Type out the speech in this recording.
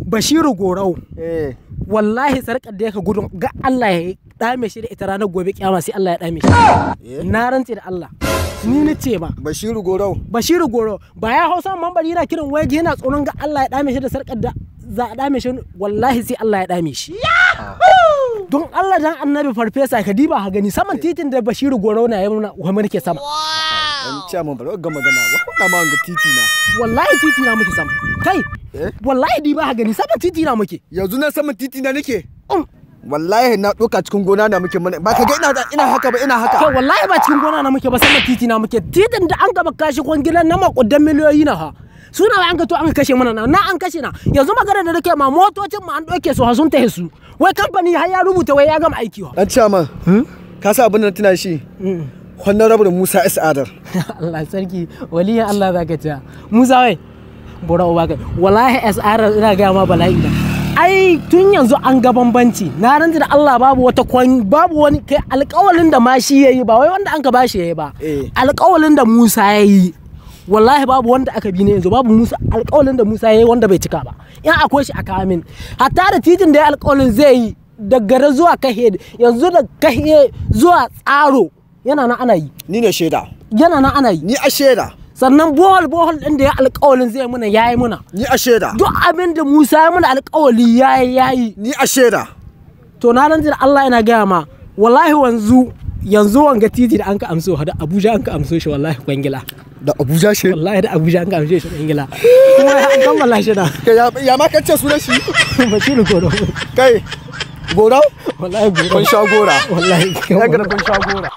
Bashiru Gorau. Wallahi sarkar da yake gudun ga Allah ya dame shi da ita ranar gobe kiyama sai Allah ya dame shi. Na rantse da Allah. Ni na ce ba. Bashiru Gorau. Bashiru Gorau ba ya Hausa mambari yana kiran waje yana tsoron ga Allah ya dame shi da sarkar da za a dame shi wallahi sai Allah ya dame shi. Don Allah dan Annabi farfesa ka diba ha gani saman titin da Bashiru Gorau na yana wa muke sama. An ce mun bari ga magana wa ma ga titi na. Wallahi titi na muke sama. Kai wallahi diba ha gani saman titi na muke. Yanzu na saman titi na nake. Wallahi na doka cikin gona na muke ba ka ga ina haka ba ina haka. Kai wallahi ba cikin gona na muke ba saman titi na muke. Titin da an gaba kashi kwangilan na makudan miliyoyi na ha. Suna an ga to an kashe mana na an kashe na yanzu magana da nake ma motocin mu an doke su ha sun tahe su wai kamfani har ya rubuta wai ya gama aiki wa dan chairman ka sa abin da tuna shi Honorable Musa S. Adar. Allah sarki waliyan Allah zaka ta Musa wai bora uba kai wallahi S. Adar ina ga ma bala'i na ai tun yanzu an ga bambanci na rantsi da Allah babu wani kai alƙawalin da ma shi yayi ba wai wanda an ka bashi yayi ba alƙawalin da Musa yayi wallahi babu wanda aka bi ne yanzu babu Musa alƙawalin da Musa yayi wanda bai cika ba in akwai shi a kamin hatta da titin da ya alƙawalin zai yi daga zuwa kahe yanzu da kahe zuwa tsaro yana nan ana yi ni ne shaida yana nan ana yi ni a shaida sannan bohol din da ya alƙawalin zai muna yayi muna ni a shaida duk abin da Musa ya muna alƙawali yayi ni a shaida to na nan da Allah yana gaya ma wallahi yanzu wanga titi da an ka amso da Abuja an ka amso shi wallahi kwangila da Abuja shi wallahi da Abuja an ka amso shi kwangila kuma an kammala shi da ya ma kace sunan shi Bashiru Gorau kai Gorau wallahi Gorau kun sha gora wallahi kun sha gora